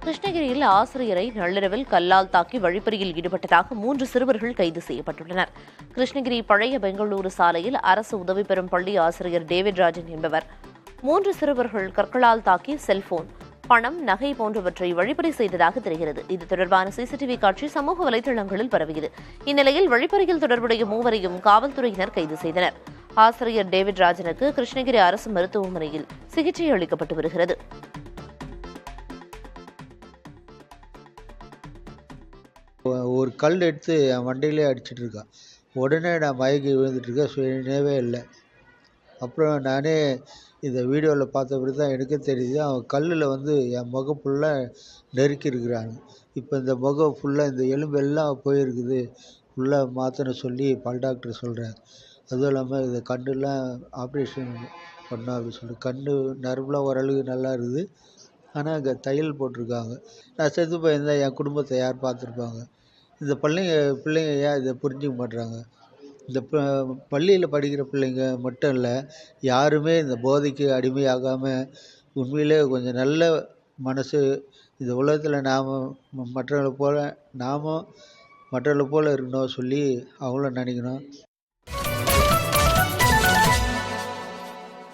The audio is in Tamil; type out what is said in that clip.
கிருஷ்ணகிரியில் ஆசிரியரை நள்ளிரவில் கல்லால் தாக்கி வழிப்பறியில் ஈடுபட்டதாக 3 சிறுவர்கள் கைது செய்யப்பட்டுள்ளனர். கிருஷ்ணகிரி பழைய பெங்களூரு சாலையில் அரசு உதவி பெறும் பள்ளி ஆசிரியர் டேவிட் ராஜன் என்பவர் 3 சிறுவர்கள் கற்களால் தாக்கி செல்போன், பணம், நகை போன்றவற்றை வழிப்பறி செய்ததாக தெரிகிறது. இது தொடர்பான சிசிடிவி காட்சி சமூக வலைதளங்களில் பரவியது. இந்நிலையில் வழிப்பறியில் தொடர்புடைய 3வரையும் காவல்துறையினர் கைது செய்தனர். ஆசிரியர் டேவிட் ராஜனுக்கு கிருஷ்ணகிரி அரசு மருத்துவமனையில் சிகிச்சை அளிக்கப்பட்டு வருகிறது. ஒரு கல் எடுத்து என் மண்டையிலே அடிச்சிட்டு இருக்கான். உடனே நான் மயங்கி விழுந்துட்டுருக்கேன். சுயநினைவே இல்லை. அப்புறம் நானே இந்த வீடியோவில் பார்த்தபடி தான் எனக்கே தெரியுது. அவன் கல்லில் என் முகம் ஃபுல்லாக நெருக்கியிருக்கிறாங்க. இப்போ இந்த முகம் ஃபுல்லாக இந்த எலும்பெல்லாம் போயிருக்குது. ஃபுல்லாக மாற்றணும் சொல்லி பல் டாக்டர் சொல்கிறார். அதுவும் இல்லாமல் இந்த கண்ணெலாம் ஆப்ரேஷன் பண்ணோம் அப்படின்னு சொல்லி கண் நரம்புலாம் ஓரளவுக்கு நல்லா இருக்குது. ஆனால் அங்கே தையல் போட்டிருக்காங்க. நான் செத்து போயிருந்தால் என் குடும்பத்தை யார் பார்த்துருப்பாங்க? இந்த பிள்ளைங்க ஏன் இதை புரிஞ்சிக்க மாட்றாங்க? இந்த பள்ளியில் படிக்கிற பிள்ளைங்க மட்டும் இல்லை, யாருமே இந்த போதைக்கு அடிமையாகாமல் உண்மையிலே கொஞ்சம் நல்ல மனசு, இந்த உலகத்தில் மற்றவங்களை போல் இருக்கணும் சொல்லி அவங்களும் நினைக்கணும்.